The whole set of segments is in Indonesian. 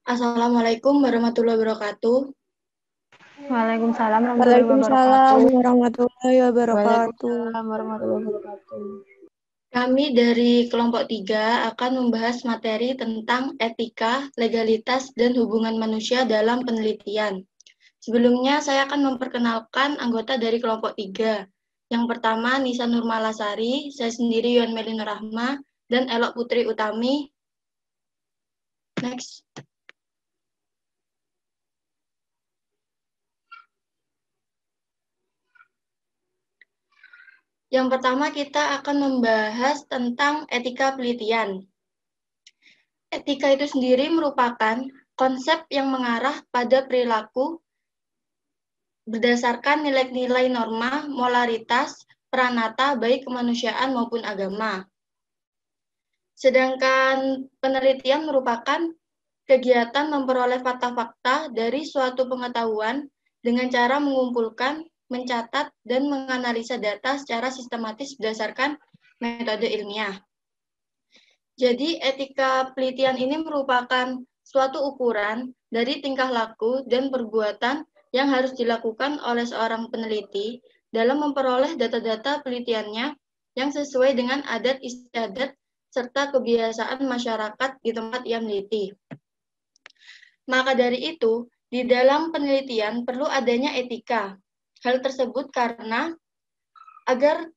Assalamualaikum warahmatullahi wabarakatuh. Waalaikumsalam warahmatullahi Waalaikumsalam wabarakatuh. warahmatullahi wabarakatuh. Waalaikumsalam warahmatullahi wabarakatuh. Kami dari kelompok 3 akan membahas materi tentang etika, legalitas, dan hubungan manusia dalam penelitian. Sebelumnya, saya akan memperkenalkan anggota dari kelompok 3. Yang pertama, Nisa Nurmalasari, saya sendiri Yuan Melina Rahma, dan Elok Putri Utami. Next. Yang pertama, kita akan membahas tentang etika penelitian. Etika itu sendiri merupakan konsep yang mengarah pada perilaku berdasarkan nilai-nilai norma, moralitas, pranata, baik kemanusiaan maupun agama. Sedangkan penelitian merupakan kegiatan memperoleh fakta-fakta dari suatu pengetahuan dengan cara mengumpulkan, mencatat, dan menganalisa data secara sistematis berdasarkan metode ilmiah. Jadi, etika penelitian ini merupakan suatu ukuran dari tingkah laku dan perbuatan yang harus dilakukan oleh seorang peneliti dalam memperoleh data-data penelitiannya yang sesuai dengan adat istiadat serta kebiasaan masyarakat di tempat ia meneliti. Maka dari itu, di dalam penelitian perlu adanya etika. Hal tersebut karena agar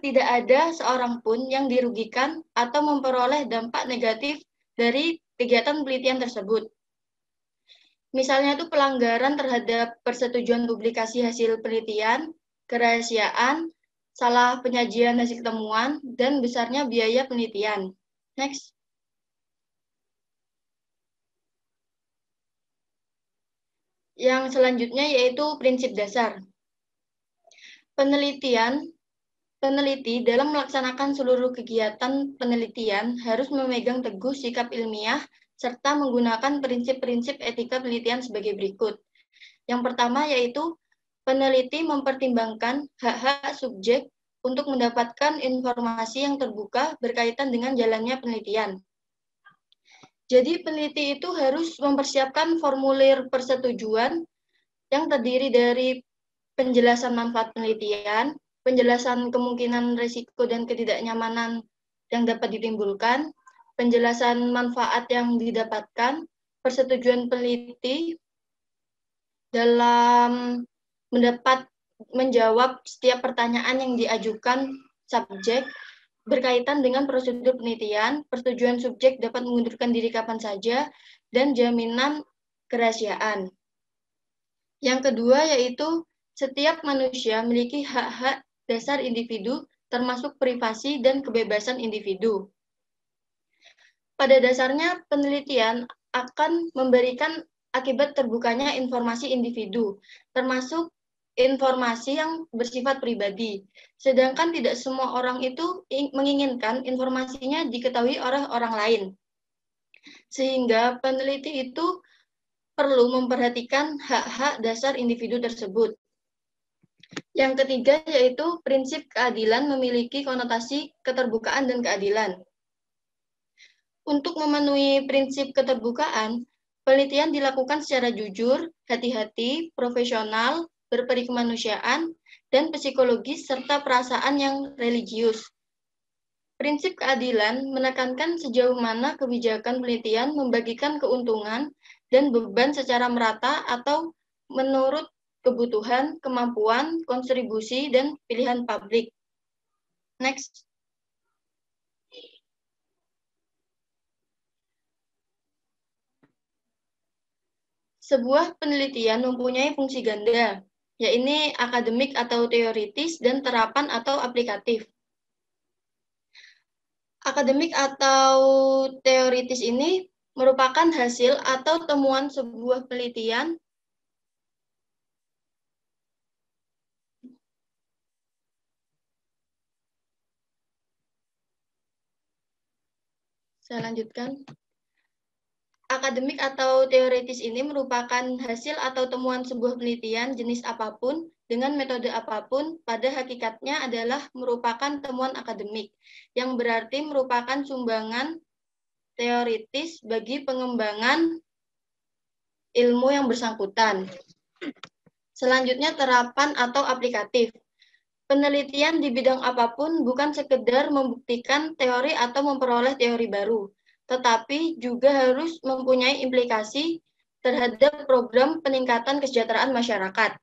tidak ada seorang pun yang dirugikan atau memperoleh dampak negatif dari kegiatan penelitian tersebut. Misalnya itu pelanggaran terhadap persetujuan publikasi hasil penelitian, kerahasiaan, salah penyajian hasil temuan, dan besarnya biaya penelitian. Next. Yang selanjutnya yaitu prinsip dasar. Peneliti dalam melaksanakan seluruh kegiatan penelitian harus memegang teguh sikap ilmiah serta menggunakan prinsip-prinsip etika penelitian sebagai berikut. Yang pertama yaitu peneliti mempertimbangkan hak-hak subjek untuk mendapatkan informasi yang terbuka berkaitan dengan jalannya penelitian. Jadi peneliti itu harus mempersiapkan formulir persetujuan yang terdiri dari penjelasan manfaat penelitian, penjelasan kemungkinan risiko dan ketidaknyamanan yang dapat ditimbulkan, penjelasan manfaat yang didapatkan, persetujuan peneliti dalam menjawab setiap pertanyaan yang diajukan subjek berkaitan dengan prosedur penelitian, persetujuan subjek dapat mengundurkan diri kapan saja, dan jaminan kerahasiaan. Yang kedua yaitu setiap manusia memiliki hak-hak dasar individu termasuk privasi dan kebebasan individu. Pada dasarnya penelitian akan memberikan akibat terbukanya informasi individu, termasuk informasi yang bersifat pribadi. Sedangkan tidak semua orang itu menginginkan informasinya diketahui oleh orang lain. Sehingga peneliti itu perlu memperhatikan hak-hak dasar individu tersebut. Yang ketiga yaitu prinsip keadilan memiliki konotasi keterbukaan dan keadilan. Untuk memenuhi prinsip keterbukaan, penelitian dilakukan secara jujur, hati-hati, profesional, berperi kemanusiaan, dan psikologis serta perasaan yang religius. Prinsip keadilan menekankan sejauh mana kebijakan penelitian membagikan keuntungan dan beban secara merata atau menurut kebutuhan, kemampuan, kontribusi, dan pilihan publik. Next. Sebuah penelitian mempunyai fungsi ganda, yaitu akademik atau teoritis dan terapan atau aplikatif. Akademik atau teoritis ini merupakan hasil atau temuan sebuah penelitian Saya lanjutkan. Akademik atau teoritis ini merupakan hasil atau temuan sebuah penelitian jenis apapun dengan metode apapun pada hakikatnya adalah merupakan temuan akademik, yang berarti merupakan sumbangan teoritis bagi pengembangan ilmu yang bersangkutan. Selanjutnya, terapan atau aplikatif. Penelitian di bidang apapun bukan sekedar membuktikan teori atau memperoleh teori baru, tetapi juga harus mempunyai implikasi terhadap program peningkatan kesejahteraan masyarakat.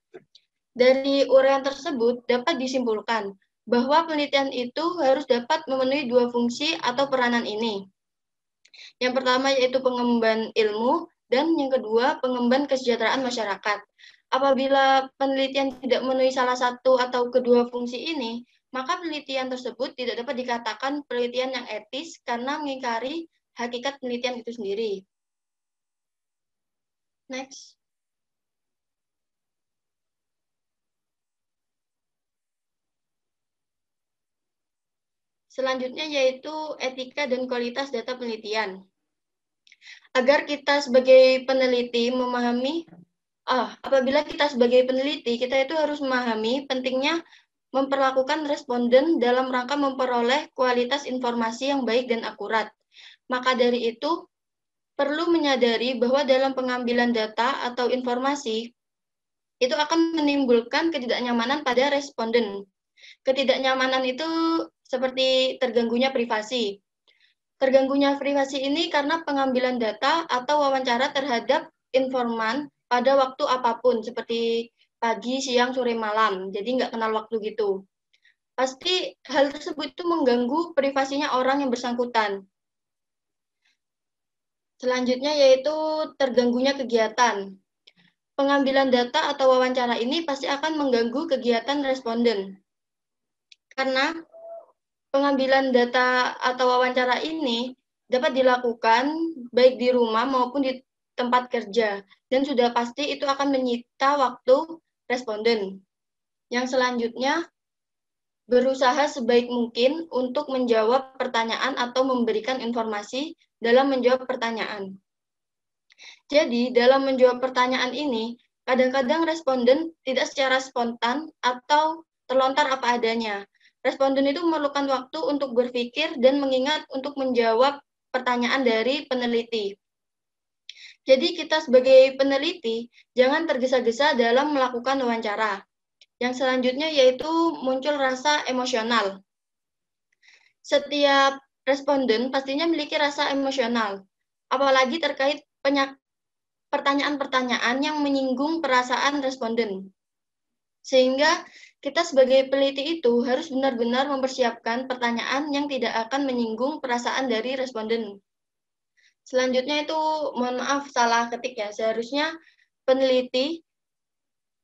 Dari uraian tersebut dapat disimpulkan bahwa penelitian itu harus dapat memenuhi dua fungsi atau peranan ini. Yang pertama yaitu pengemban ilmu, dan yang kedua pengemban kesejahteraan masyarakat. Apabila penelitian tidak memenuhi salah satu atau kedua fungsi ini, maka penelitian tersebut tidak dapat dikatakan penelitian yang etis karena mengingkari hakikat penelitian itu sendiri. Next. Selanjutnya yaitu etika dan kualitas data penelitian. Agar kita sebagai peneliti memahami, apabila kita sebagai peneliti, kita itu harus memahami pentingnya memperlakukan responden dalam rangka memperoleh kualitas informasi yang baik dan akurat. Maka dari itu, perlu menyadari bahwa dalam pengambilan data atau informasi, itu akan menimbulkan ketidaknyamanan pada responden. Ketidaknyamanan itu seperti terganggunya privasi. Terganggunya privasi ini karena pengambilan data atau wawancara terhadap informan pada waktu apapun, seperti pagi, siang, sore, malam. Jadi nggak kenal waktu gitu. Pasti hal tersebut itu mengganggu privasinya orang yang bersangkutan. Selanjutnya yaitu terganggunya kegiatan. Pengambilan data atau wawancara ini pasti akan mengganggu kegiatan responden. Karena pengambilan data atau wawancara ini dapat dilakukan baik di rumah maupun di tempat kerja, dan sudah pasti itu akan menyita waktu responden. Yang selanjutnya, berusaha sebaik mungkin untuk menjawab pertanyaan atau memberikan informasi dalam menjawab pertanyaan. Jadi, dalam menjawab pertanyaan ini, kadang-kadang responden tidak secara spontan atau terlontar apa adanya. Responden itu memerlukan waktu untuk berpikir dan mengingat untuk menjawab pertanyaan dari peneliti. Jadi kita sebagai peneliti jangan tergesa-gesa dalam melakukan wawancara. Yang selanjutnya yaitu muncul rasa emosional. Setiap responden pastinya memiliki rasa emosional, apalagi terkait pertanyaan-pertanyaan yang menyinggung perasaan responden. Sehingga kita sebagai peneliti itu harus benar-benar mempersiapkan pertanyaan yang tidak akan menyinggung perasaan dari responden. Selanjutnya itu, mohon maaf salah ketik ya, seharusnya peneliti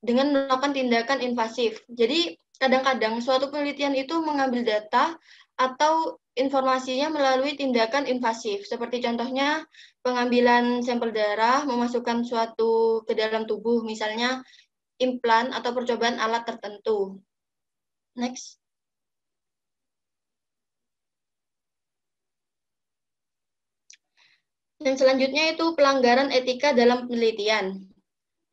dengan melakukan tindakan invasif. Jadi kadang-kadang suatu penelitian itu mengambil data atau informasinya melalui tindakan invasif, seperti contohnya pengambilan sampel darah, memasukkan suatu ke dalam tubuh, misalnya implan atau percobaan alat tertentu. Next. Yang selanjutnya itu pelanggaran etika dalam penelitian.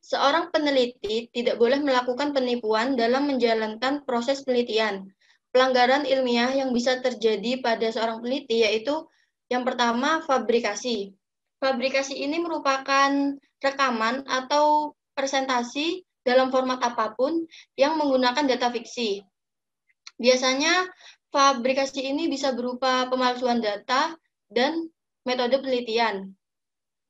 Seorang peneliti tidak boleh melakukan penipuan dalam menjalankan proses penelitian. Pelanggaran ilmiah yang bisa terjadi pada seorang peneliti yaitu yang pertama, fabrikasi. Fabrikasi ini merupakan rekaman atau presentasi dalam format apapun yang menggunakan data fiksi. Biasanya fabrikasi ini bisa berupa pemalsuan data dan metode penelitian.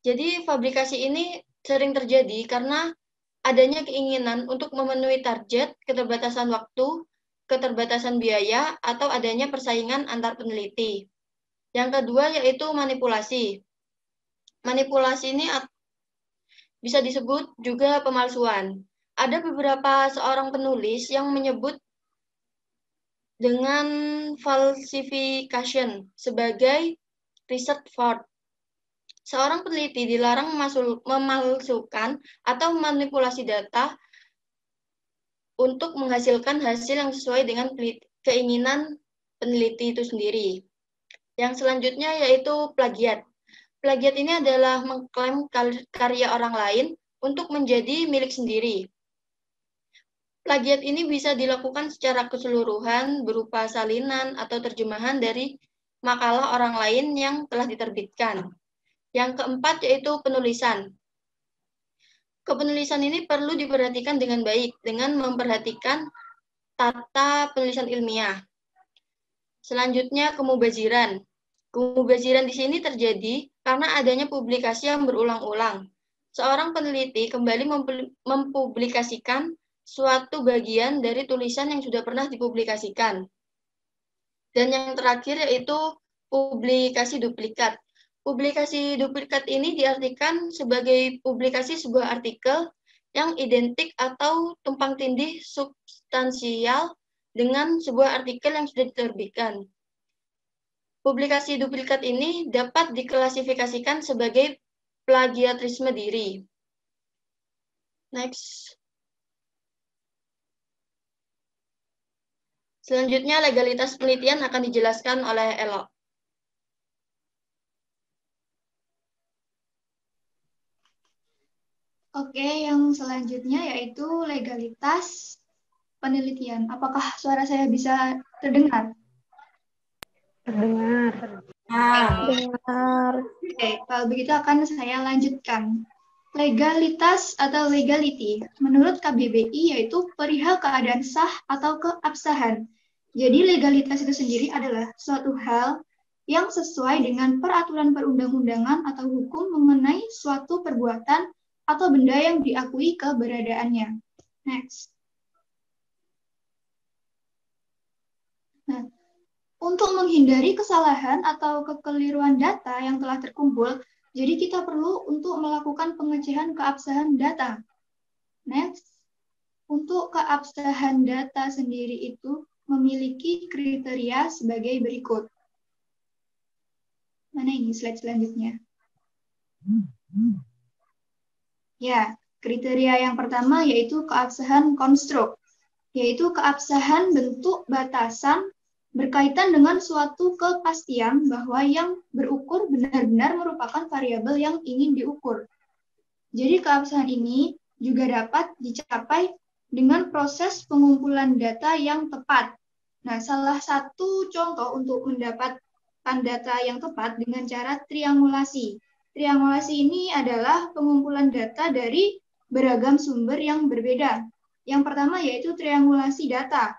Jadi fabrikasi ini sering terjadi karena adanya keinginan untuk memenuhi target, keterbatasan waktu, keterbatasan biaya, atau adanya persaingan antar peneliti. Yang kedua yaitu manipulasi. Manipulasi ini bisa disebut juga pemalsuan. Ada beberapa seorang penulis yang menyebut dengan falsification sebagai research fraud. Seorang peneliti dilarang memalsukan atau memanipulasi data untuk menghasilkan hasil yang sesuai dengan keinginan peneliti itu sendiri. Yang selanjutnya yaitu plagiat. Plagiat ini adalah mengklaim karya orang lain untuk menjadi milik sendiri. Plagiat ini bisa dilakukan secara keseluruhan berupa salinan atau terjemahan dari makalah orang lain yang telah diterbitkan. Yang keempat yaitu penulisan. Kepenulisan ini perlu diperhatikan dengan baik dengan memperhatikan tata penulisan ilmiah. Selanjutnya, kemubaziran. Kemubaziran di sini terjadi karena adanya publikasi yang berulang-ulang. Seorang peneliti kembali mempublikasikan suatu bagian dari tulisan yang sudah pernah dipublikasikan. Dan yang terakhir yaitu publikasi duplikat. Publikasi duplikat ini diartikan sebagai publikasi sebuah artikel yang identik atau tumpang tindih substansial dengan sebuah artikel yang sudah diterbitkan. Publikasi duplikat ini dapat diklasifikasikan sebagai plagiarisme diri. Next. Selanjutnya, legalitas penelitian akan dijelaskan oleh Elo. Oke, yang selanjutnya yaitu legalitas penelitian. Apakah suara saya bisa terdengar? Terdengar. Dengar. Oke, kalau begitu akan saya lanjutkan. Legalitas atau legality, menurut KBBI yaitu perihal keadaan sah atau keabsahan. Jadi legalitas itu sendiri adalah suatu hal yang sesuai dengan peraturan perundang-undangan atau hukum mengenai suatu perbuatan atau benda yang diakui keberadaannya. Next. Nah, untuk menghindari kesalahan atau kekeliruan data yang telah terkumpul, jadi kita perlu untuk melakukan pengecekan keabsahan data. Next. Untuk keabsahan data sendiri itu memiliki kriteria sebagai berikut. Mana ini slide selanjutnya? Ya, kriteria yang pertama yaitu keabsahan konstruk, yaitu keabsahan bentuk batasan berkaitan dengan suatu kepastian bahwa yang berukur benar-benar merupakan variabel yang ingin diukur. Jadi keabsahan ini juga dapat dicapai dengan proses pengumpulan data yang tepat. Nah, salah satu contoh untuk mendapatkan data yang tepat dengan cara triangulasi. Triangulasi ini adalah pengumpulan data dari beragam sumber yang berbeda. Yang pertama yaitu triangulasi data.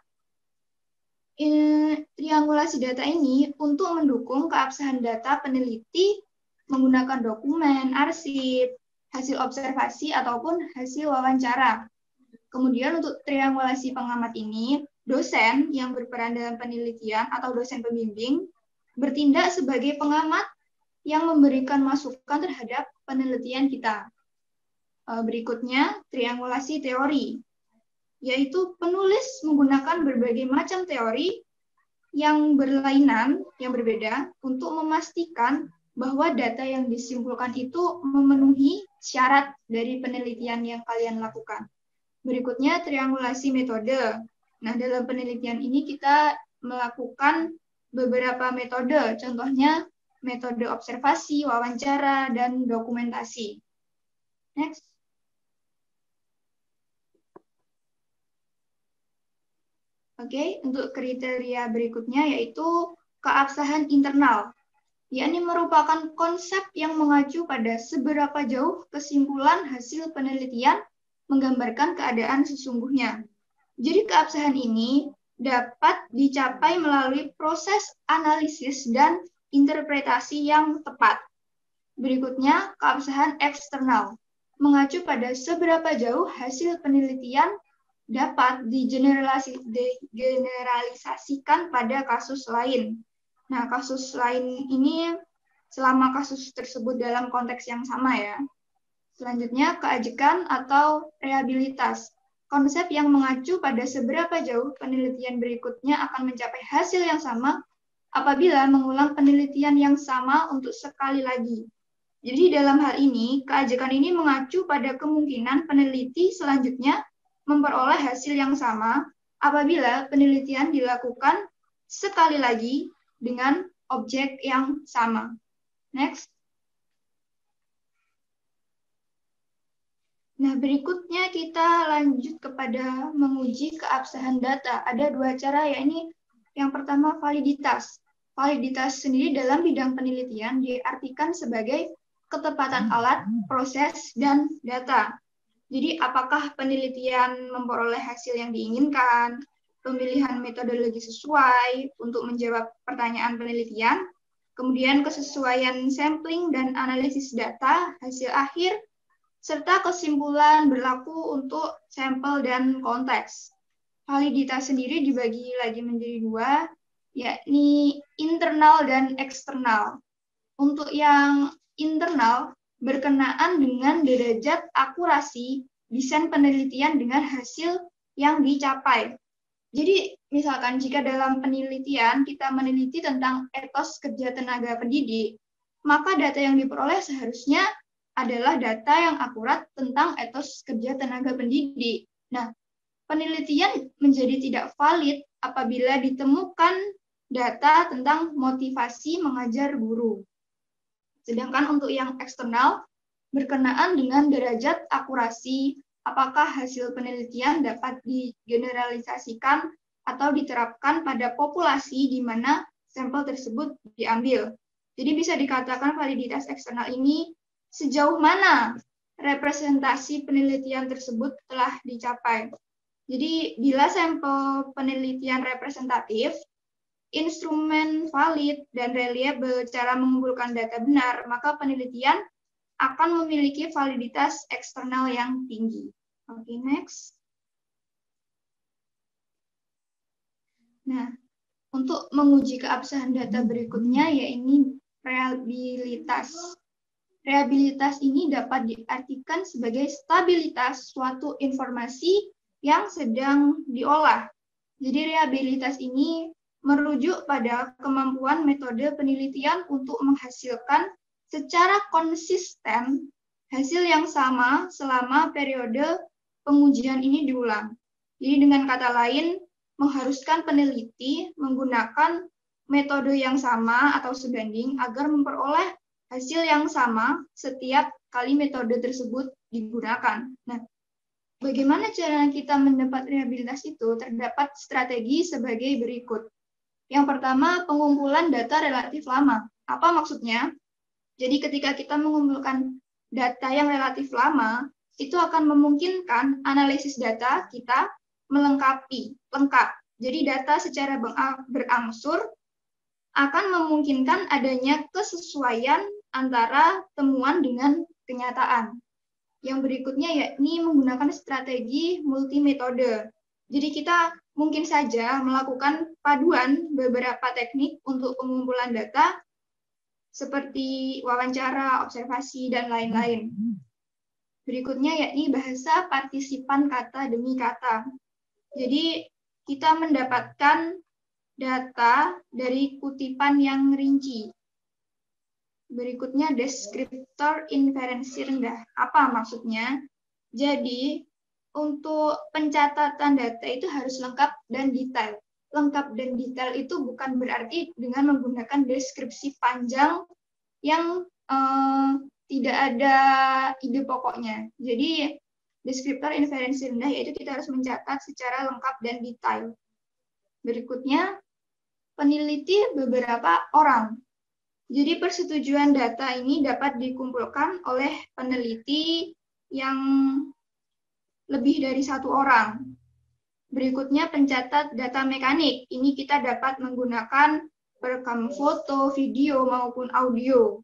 Triangulasi data ini untuk mendukung keabsahan data peneliti menggunakan dokumen, arsip, hasil observasi, ataupun hasil wawancara. Kemudian untuk triangulasi pengamat ini, dosen yang berperan dalam penelitian atau dosen pembimbing bertindak sebagai pengamat yang memberikan masukan terhadap penelitian kita. Berikutnya, triangulasi teori, yaitu penulis menggunakan berbagai macam teori yang berlainan, yang berbeda, untuk memastikan bahwa data yang disimpulkan itu memenuhi syarat dari penelitian yang kalian lakukan. Berikutnya, triangulasi metode. Nah, dalam penelitian ini kita melakukan beberapa metode, contohnya metode observasi, wawancara, dan dokumentasi. Next. Oke, untuk kriteria berikutnya yaitu keabsahan internal, yakni merupakan konsep yang mengacu pada seberapa jauh kesimpulan hasil penelitian menggambarkan keadaan sesungguhnya. Jadi keabsahan ini dapat dicapai melalui proses analisis dan interpretasi yang tepat. Berikutnya, keabsahan eksternal, mengacu pada seberapa jauh hasil penelitian dapat digeneralisasikan pada kasus lain. Nah, kasus lain ini selama kasus tersebut dalam konteks yang sama ya. Selanjutnya, keajekan atau rehabilitas. Konsep yang mengacu pada seberapa jauh penelitian berikutnya akan mencapai hasil yang sama apabila mengulang penelitian yang sama untuk sekali lagi. Jadi dalam hal ini, keajekan ini mengacu pada kemungkinan peneliti selanjutnya memperoleh hasil yang sama apabila penelitian dilakukan sekali lagi dengan objek yang sama. Next. Nah, berikutnya kita lanjut kepada menguji keabsahan data. Ada dua cara, yakni yang pertama validitas. Validitas sendiri dalam bidang penelitian diartikan sebagai ketepatan alat, proses, dan data. Jadi apakah penelitian memperoleh hasil yang diinginkan, pemilihan metodologi sesuai untuk menjawab pertanyaan penelitian, kemudian kesesuaian sampling dan analisis data, hasil akhir, serta kesimpulan berlaku untuk sampel dan konteks. Validitas sendiri dibagi lagi menjadi dua, yakni internal dan eksternal. Untuk yang internal, berkenaan dengan derajat akurasi desain penelitian dengan hasil yang dicapai. Jadi, misalkan jika dalam penelitian kita meneliti tentang etos kerja tenaga pendidik, maka data yang diperoleh seharusnya adalah data yang akurat tentang etos kerja tenaga pendidik. Nah, penelitian menjadi tidak valid apabila ditemukan data tentang motivasi mengajar guru. Sedangkan untuk yang eksternal, berkenaan dengan derajat akurasi, apakah hasil penelitian dapat digeneralisasikan atau diterapkan pada populasi di mana sampel tersebut diambil. Jadi bisa dikatakan validitas eksternal ini sejauh mana representasi penelitian tersebut telah dicapai. Jadi, bila sampel penelitian representatif, instrumen valid dan reliable cara mengumpulkan data benar, maka penelitian akan memiliki validitas eksternal yang tinggi. Oke, next. Nah, untuk menguji keabsahan data berikutnya, yaitu reliabilitas. Reliabilitas ini dapat diartikan sebagai stabilitas suatu informasi yang sedang diolah. Jadi reliabilitas ini merujuk pada kemampuan metode penelitian untuk menghasilkan secara konsisten hasil yang sama selama periode pengujian ini diulang. Jadi dengan kata lain, mengharuskan peneliti menggunakan metode yang sama atau sebanding agar memperoleh hasil yang sama setiap kali metode tersebut digunakan. Nah, bagaimana cara kita mendapat reliabilitas itu? Terdapat strategi sebagai berikut. Yang pertama, pengumpulan data relatif lama. Apa maksudnya? Jadi ketika kita mengumpulkan data yang relatif lama, itu akan memungkinkan analisis data kita lengkap. Jadi data secara berangsur akan memungkinkan adanya kesesuaian antara temuan dengan kenyataan. Yang berikutnya yakni menggunakan strategi multimetode. Jadi kita mungkin saja melakukan paduan beberapa teknik untuk pengumpulan data seperti wawancara, observasi, dan lain-lain. Berikutnya yakni bahasa partisipan kata demi kata. Jadi kita mendapatkan data dari kutipan yang rinci. Berikutnya deskriptor inferensi rendah. Apa maksudnya? Jadi untuk pencatatan data itu harus lengkap dan detail. Lengkap dan detail itu bukan berarti dengan menggunakan deskripsi panjang yang tidak ada ide pokoknya. Jadi deskriptor inferensi rendah yaitu kita harus mencatat secara lengkap dan detail. Berikutnya peneliti beberapa orang. Jadi persetujuan data ini dapat dikumpulkan oleh peneliti yang lebih dari satu orang. Berikutnya pencatat data mekanik. Ini kita dapat menggunakan perekam foto, video, maupun audio.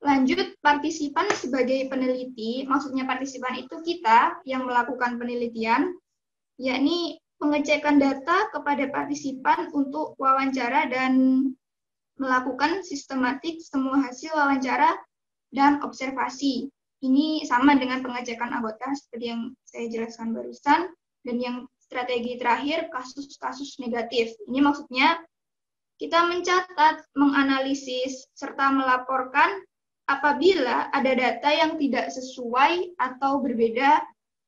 Lanjut, partisipan sebagai peneliti. Maksudnya partisipan itu kita yang melakukan penelitian, yakni pengecekan data kepada partisipan untuk wawancara dan melakukan sistematik semua hasil wawancara dan observasi. Ini sama dengan pengecekan anggota seperti yang saya jelaskan barusan. Dan yang strategi terakhir, kasus-kasus negatif. Ini maksudnya kita mencatat, menganalisis, serta melaporkan apabila ada data yang tidak sesuai atau berbeda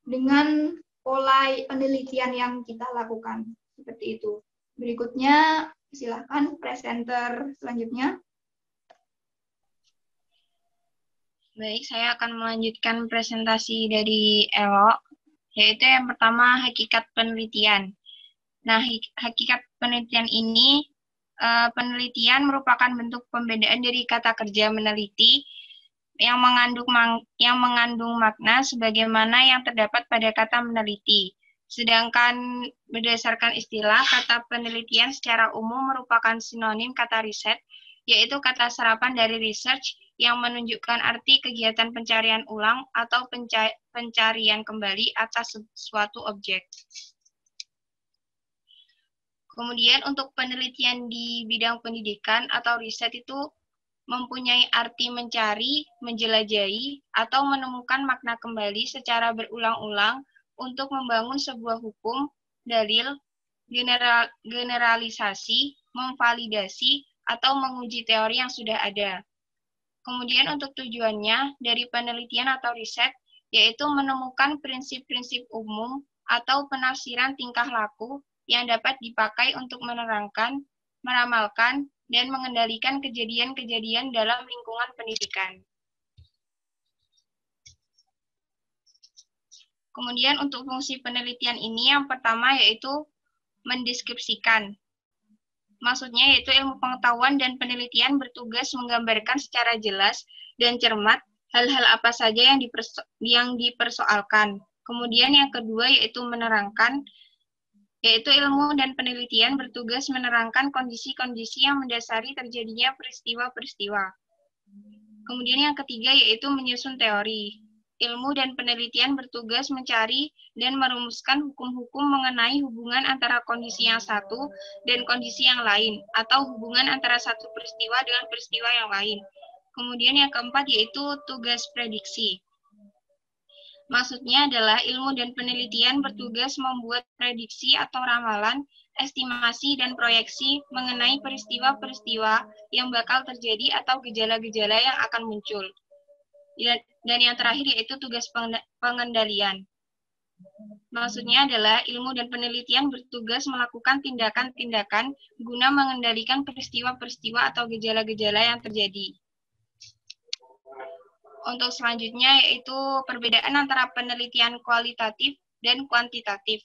dengan pola penelitian yang kita lakukan. Seperti itu. Berikutnya, silakan presenter selanjutnya. Baik, saya akan melanjutkan presentasi dari Elo, yaitu yang pertama hakikat penelitian. Nah, hakikat penelitian ini, penelitian merupakan bentuk pembedaan dari kata kerja meneliti yang mengandung makna sebagaimana yang terdapat pada kata meneliti. Sedangkan berdasarkan istilah, kata penelitian secara umum merupakan sinonim kata riset, yaitu kata serapan dari research yang menunjukkan arti kegiatan pencarian ulang atau pencarian kembali atas suatu objek. Kemudian untuk penelitian di bidang pendidikan atau riset itu mempunyai arti mencari, menjelajahi, atau menemukan makna kembali secara berulang-ulang untuk membangun sebuah hukum, dalil, generalisasi, memvalidasi, atau menguji teori yang sudah ada. Kemudian untuk tujuannya dari penelitian atau riset, yaitu menemukan prinsip-prinsip umum atau penafsiran tingkah laku yang dapat dipakai untuk menerangkan, meramalkan, dan mengendalikan kejadian-kejadian dalam lingkungan pendidikan. Kemudian untuk fungsi penelitian ini yang pertama yaitu mendeskripsikan. Maksudnya yaitu ilmu pengetahuan dan penelitian bertugas menggambarkan secara jelas dan cermat hal-hal apa saja yang dipersoalkan. Kemudian yang kedua yaitu menerangkan, yaitu ilmu dan penelitian bertugas menerangkan kondisi-kondisi yang mendasari terjadinya peristiwa-peristiwa. Kemudian yang ketiga yaitu menyusun teori. Ilmu dan penelitian bertugas mencari dan merumuskan hukum-hukum mengenai hubungan antara kondisi yang satu dan kondisi yang lain, atau hubungan antara satu peristiwa dengan peristiwa yang lain. Kemudian yang keempat yaitu tugas prediksi. Maksudnya adalah ilmu dan penelitian bertugas membuat prediksi atau ramalan, estimasi, dan proyeksi mengenai peristiwa-peristiwa yang bakal terjadi atau gejala-gejala yang akan muncul. Dan yang terakhir yaitu tugas pengendalian. Maksudnya adalah ilmu dan penelitian bertugas melakukan tindakan-tindakan guna mengendalikan peristiwa-peristiwa atau gejala-gejala yang terjadi. Untuk selanjutnya yaitu perbedaan antara penelitian kualitatif dan kuantitatif.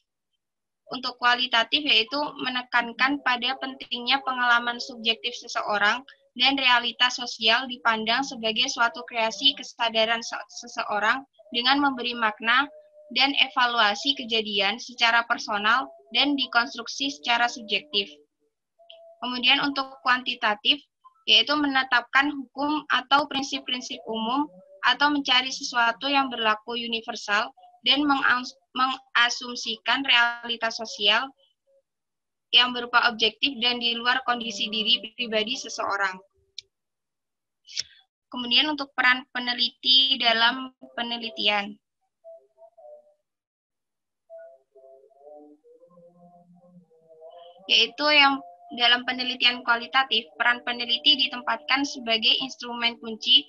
Untuk kualitatif yaitu menekankan pada pentingnya pengalaman subjektif seseorang dan realitas sosial dipandang sebagai suatu kreasi kesadaran seseorang dengan memberi makna dan evaluasi kejadian secara personal dan dikonstruksi secara subjektif. Kemudian untuk kuantitatif, yaitu menetapkan hukum atau prinsip-prinsip umum atau mencari sesuatu yang berlaku universal dan mengasumsikan realitas sosial yang berupa objektif dan di luar kondisi diri pribadi seseorang. Kemudian untuk peran peneliti dalam penelitian. Yaitu yang dalam penelitian kualitatif, peran peneliti ditempatkan sebagai instrumen kunci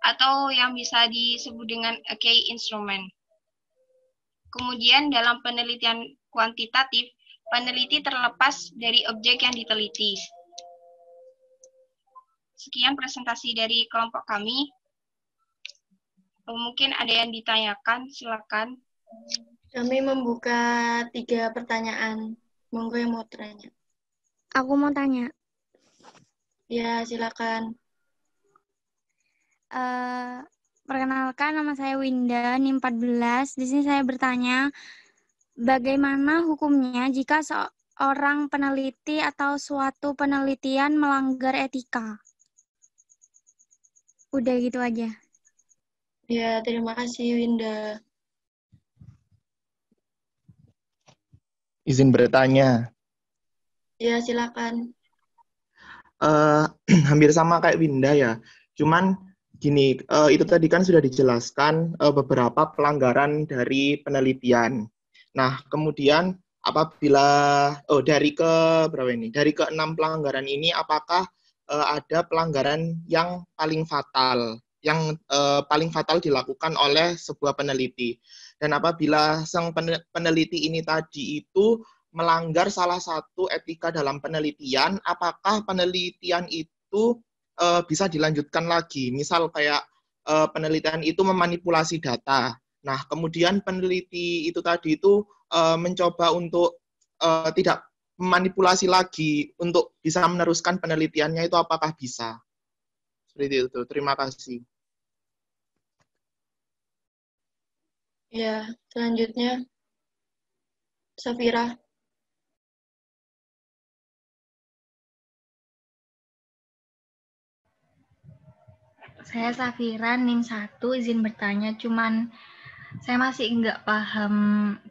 atau yang bisa disebut dengan a key instrument. Kemudian dalam penelitian kuantitatif, peneliti terlepas dari objek yang diteliti. Sekian presentasi dari kelompok kami. Mungkin ada yang ditanyakan, silakan. Kami membuka 3 pertanyaan. Monggo yang mau tanya. Aku mau tanya. Ya, silakan. Perkenalkan, nama saya Winda, NIM 14. Di sini saya bertanya, bagaimana hukumnya jika seorang peneliti atau suatu penelitian melanggar etika? Udah gitu aja. Ya, terima kasih Winda. Izin bertanya. Ya, silakan. Hampir sama kayak Winda ya. Cuman gini, itu tadi kan sudah dijelaskan beberapa pelanggaran dari penelitian. Nah, kemudian apabila dari ke 6 pelanggaran ini, apakah ada pelanggaran yang paling fatal dilakukan oleh sebuah peneliti? Dan apabila sang peneliti ini tadi itu melanggar salah satu etika dalam penelitian, apakah penelitian itu bisa dilanjutkan lagi? Misal kayak penelitian itu memanipulasi data. Nah, kemudian peneliti itu tadi itu mencoba untuk tidak memanipulasi lagi untuk bisa meneruskan penelitiannya itu apakah bisa? Seperti itu. Terima kasih. Ya, selanjutnya Safira. Saya Safira, NIM 1, izin bertanya, cuman saya masih nggak paham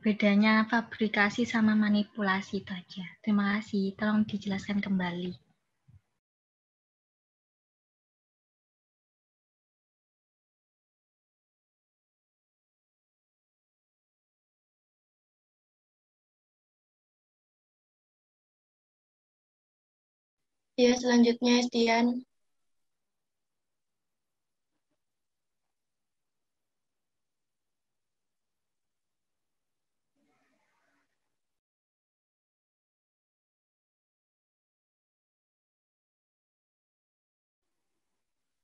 bedanya fabrikasi sama manipulasi itu aja. Terima kasih, tolong dijelaskan kembali. Ya, selanjutnya Estian.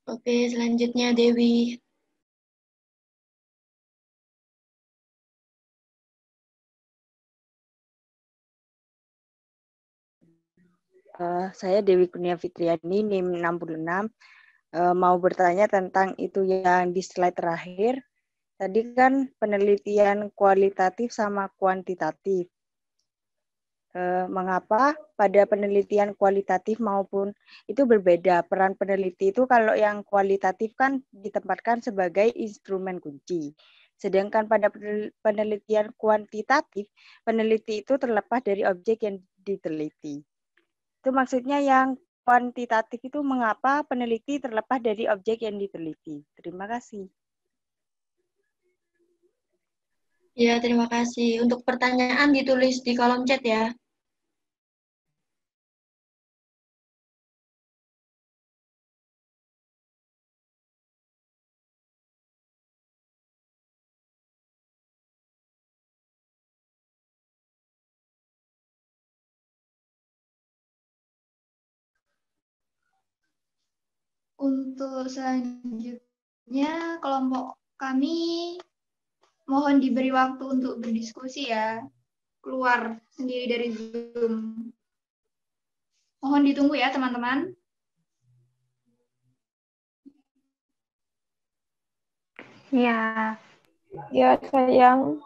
Oke, selanjutnya Dewi. Saya Dewi Kurnia Fitriani, NIM 66. Mau bertanya tentang itu yang di slide terakhir. Tadi kan penelitian kualitatif sama kuantitatif. Mengapa pada penelitian kualitatif maupun itu berbeda? Peran peneliti itu kalau yang kualitatif kan ditempatkan sebagai instrumen kunci. Sedangkan pada penelitian kuantitatif, peneliti itu terlepas dari objek yang diteliti. Itu maksudnya yang kuantitatif itu mengapa peneliti terlepas dari objek yang diteliti. Terima kasih. Ya, terima kasih. Untuk pertanyaan ditulis di kolom chat ya. Untuk selanjutnya, kelompok kami mohon diberi waktu untuk berdiskusi ya. Keluar sendiri dari Zoom. Mohon ditunggu ya, teman-teman. Ya, Ya, sayang.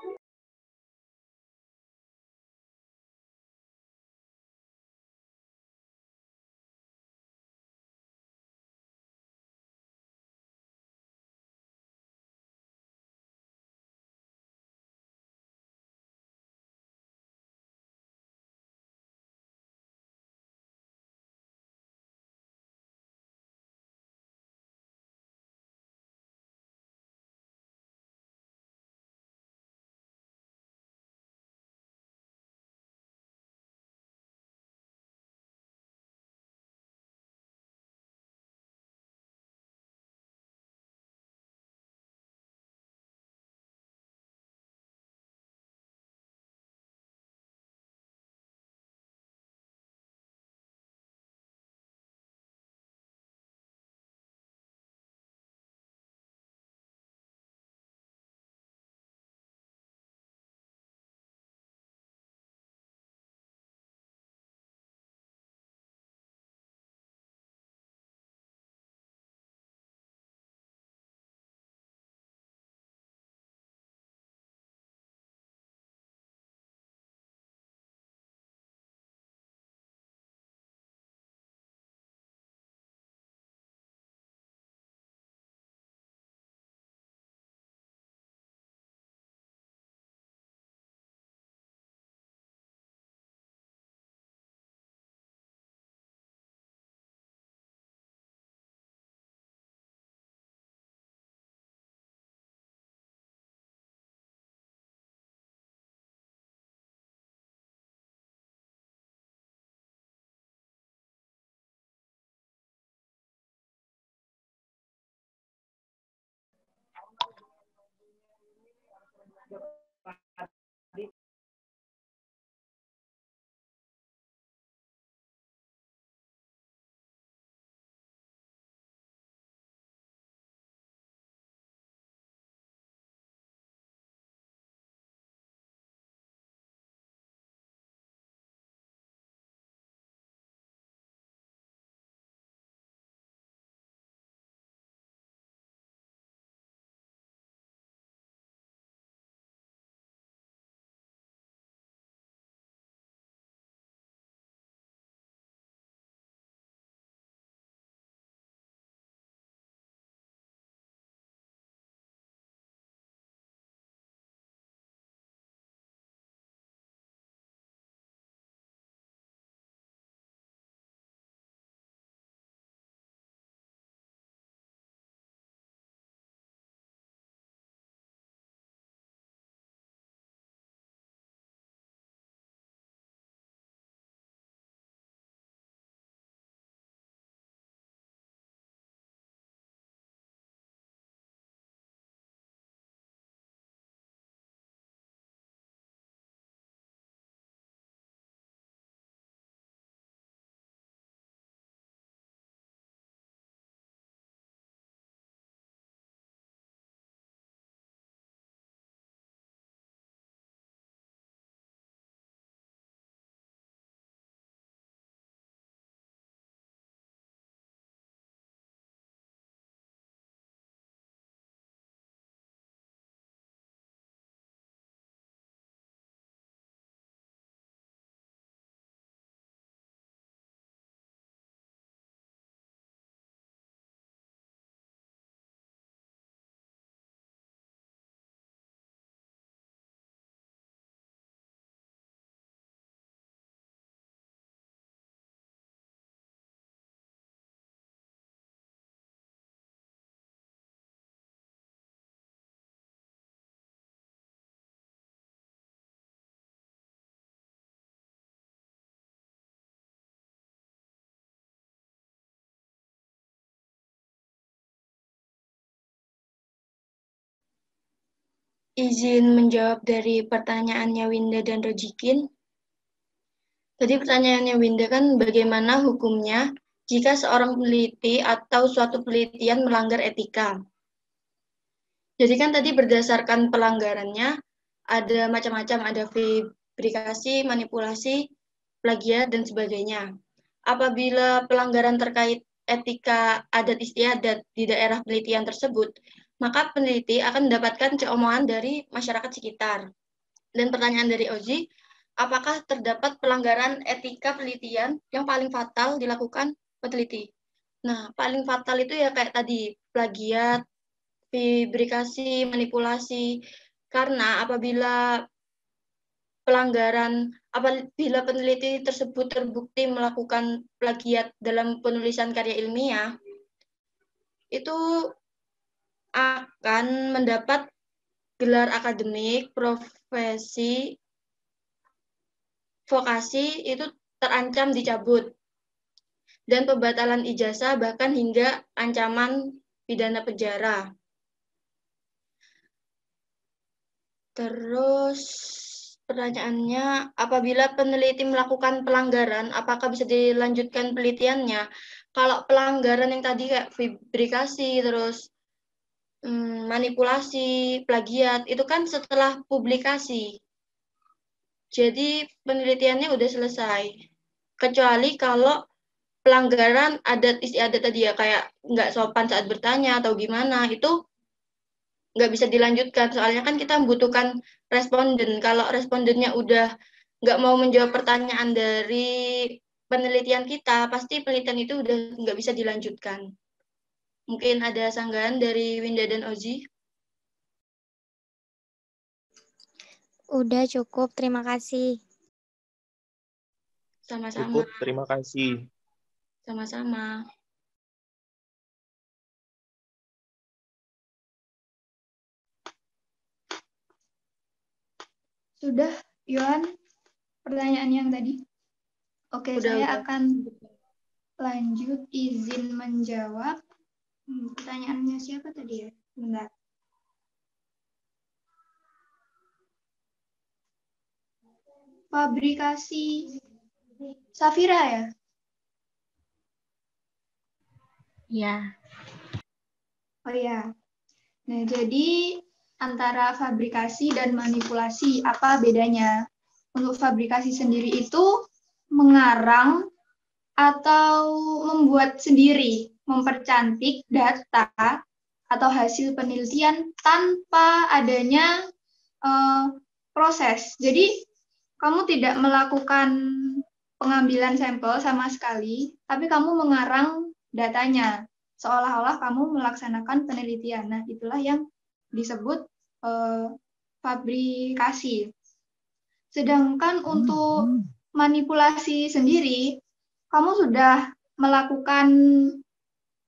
izin menjawab dari pertanyaannya Winda dan Rojikin. Tadi pertanyaannya Winda kan bagaimana hukumnya jika seorang peneliti atau suatu penelitian melanggar etika. Jadi kan tadi berdasarkan pelanggarannya ada macam-macam, ada fabrikasi, manipulasi, plagiat, dan sebagainya. Apabila pelanggaran terkait etika adat istiadat di daerah penelitian tersebut, maka peneliti akan mendapatkan ceomohan dari masyarakat sekitar. Dan pertanyaan dari Ozi, apakah terdapat pelanggaran etika penelitian yang paling fatal dilakukan peneliti? Nah, paling fatal itu ya kayak tadi, plagiat, fabrikasi, manipulasi. Karena apabila peneliti tersebut terbukti melakukan plagiat dalam penulisan karya ilmiah, itu akan mendapat gelar akademik, profesi, vokasi itu terancam dicabut, dan pembatalan ijazah bahkan hingga ancaman pidana penjara. Terus pertanyaannya, apabila peneliti melakukan pelanggaran, apakah bisa dilanjutkan penelitiannya? Kalau pelanggaran yang tadi kayak fabrikasi, terus manipulasi, plagiat, itu kan setelah publikasi. Jadi penelitiannya udah selesai. Kecuali kalau pelanggaran adat istiadat tadi ya, kayak nggak sopan saat bertanya atau gimana, itu nggak bisa dilanjutkan. Soalnya kan kita membutuhkan responden. Kalau respondennya udah nggak mau menjawab pertanyaan dari penelitian kita, pasti penelitian itu udah nggak bisa dilanjutkan. Mungkin ada sanggahan dari Winda dan Ozi? Udah cukup, terima kasih. Sama-sama. Cukup, terima kasih. Sama-sama. Sudah, Yohan, pertanyaan yang tadi? Oke, saya akan lanjut izin menjawab. Pertanyaannya siapa tadi ya? Bentar. Fabrikasi Safira ya? Ya. Oh ya. Nah, jadi antara fabrikasi dan manipulasi, apa bedanya? Untuk fabrikasi sendiri itu mengarang atau membuat sendiri, mempercantik data atau hasil penelitian tanpa adanya proses. Jadi, kamu tidak melakukan pengambilan sampel sama sekali, tapi kamu mengarang datanya, seolah-olah kamu melaksanakan penelitian. Nah, itulah yang disebut fabrikasi. Sedangkan untuk manipulasi sendiri, kamu sudah melakukan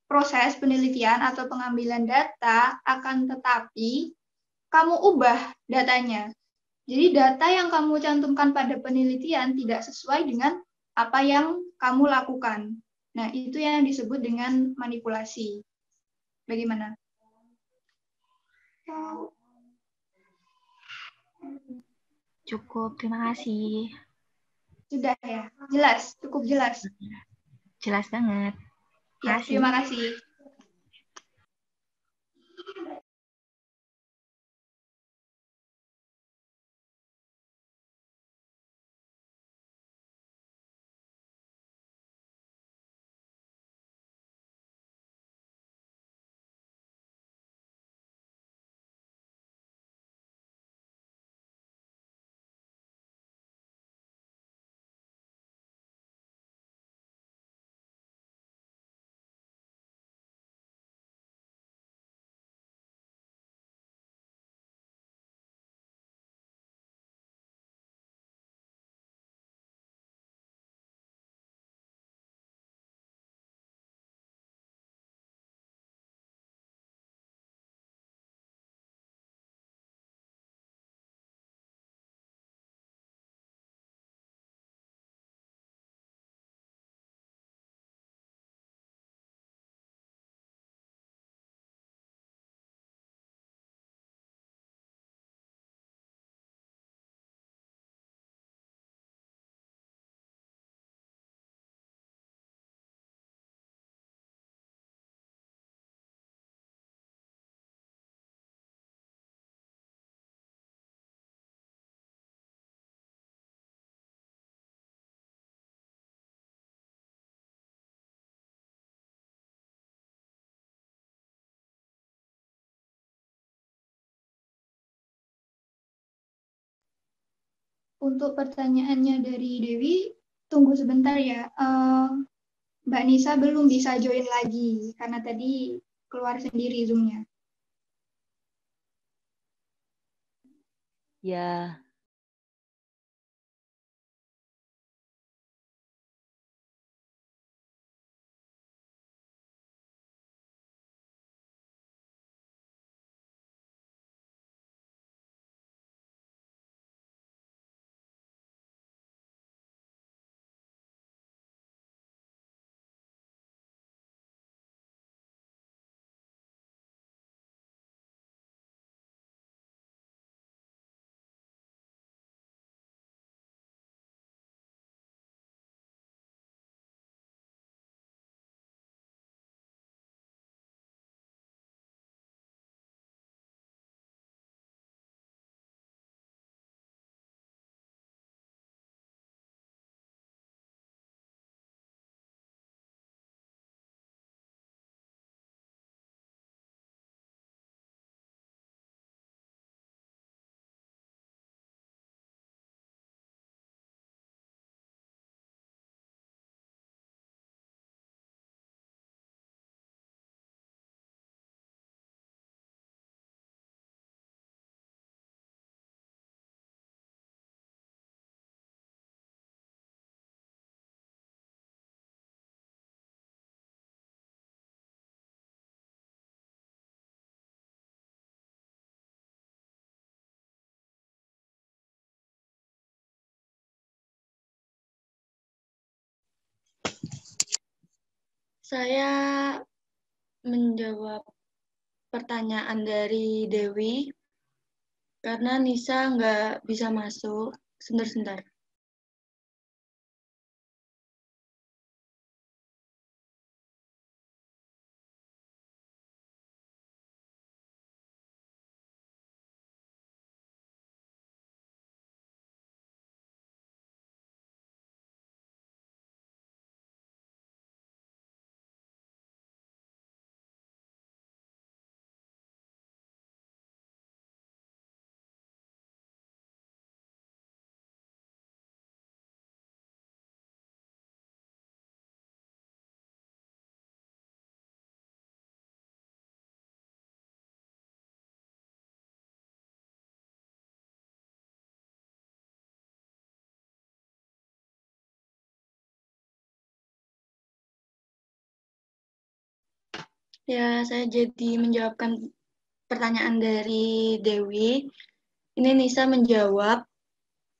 proses penelitian atau pengambilan data, akan tetapi kamu ubah datanya. Jadi data yang kamu cantumkan pada penelitian tidak sesuai dengan apa yang kamu lakukan. Nah, itu yang disebut dengan manipulasi. Bagaimana? Cukup, terima kasih. Sudah ya? Jelas? Cukup jelas? Jelas banget. Ya, terima kasih. Untuk pertanyaannya dari Dewi, tunggu sebentar ya. Mbak Nisa belum bisa join lagi, karena tadi keluar sendiri Zoom-nya. Ya. Saya menjawab pertanyaan dari Dewi karena Nisa nggak bisa masuk. Sebentar. Ya, saya jadi menjawabkan pertanyaan dari Dewi. Ini Nisa menjawab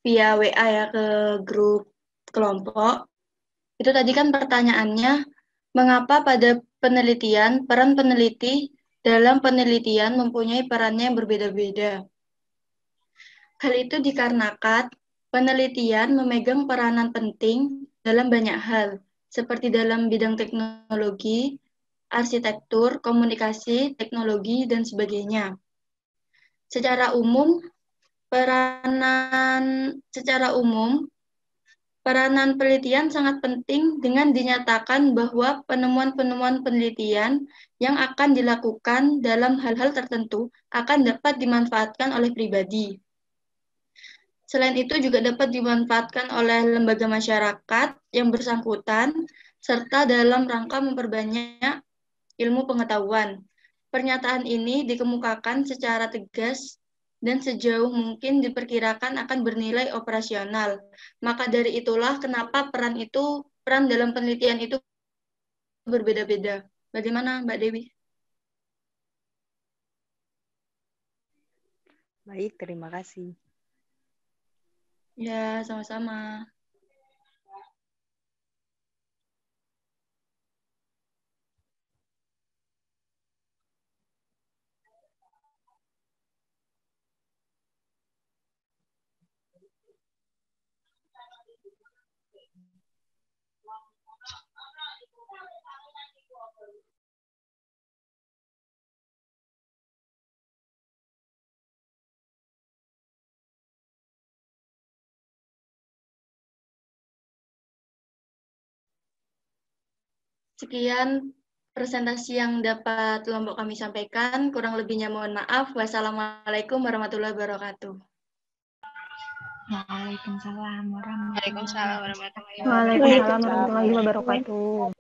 via WA ya ke grup kelompok. Itu tadi kan pertanyaannya, mengapa pada penelitian, peran peneliti dalam penelitian mempunyai perannya yang berbeda-beda? Hal itu dikarenakan penelitian memegang peranan penting dalam banyak hal, seperti dalam bidang teknologi, arsitektur, komunikasi, teknologi, dan sebagainya. Secara umum, peranan penelitian sangat penting dengan dinyatakan bahwa penemuan-penemuan penelitian yang akan dilakukan dalam hal-hal tertentu akan dapat dimanfaatkan oleh pribadi. Selain itu juga dapat dimanfaatkan oleh lembaga masyarakat yang bersangkutan, serta dalam rangka memperbanyak ilmu pengetahuan. Pernyataan ini dikemukakan secara tegas dan sejauh mungkin diperkirakan akan bernilai operasional. Maka dari itulah kenapa peran dalam penelitian itu berbeda-beda. Bagaimana Mbak Dewi? Baik, terima kasih. Ya, sama-sama. Sekian presentasi yang dapat kelompok kami sampaikan. Kurang lebihnya mohon maaf. Wassalamualaikum warahmatullahi wabarakatuh. Waalaikumsalam Waalaikumsalam warahmatullahi wabarakatuh. Waalaikumsalam warahmatullahi wabarakatuh.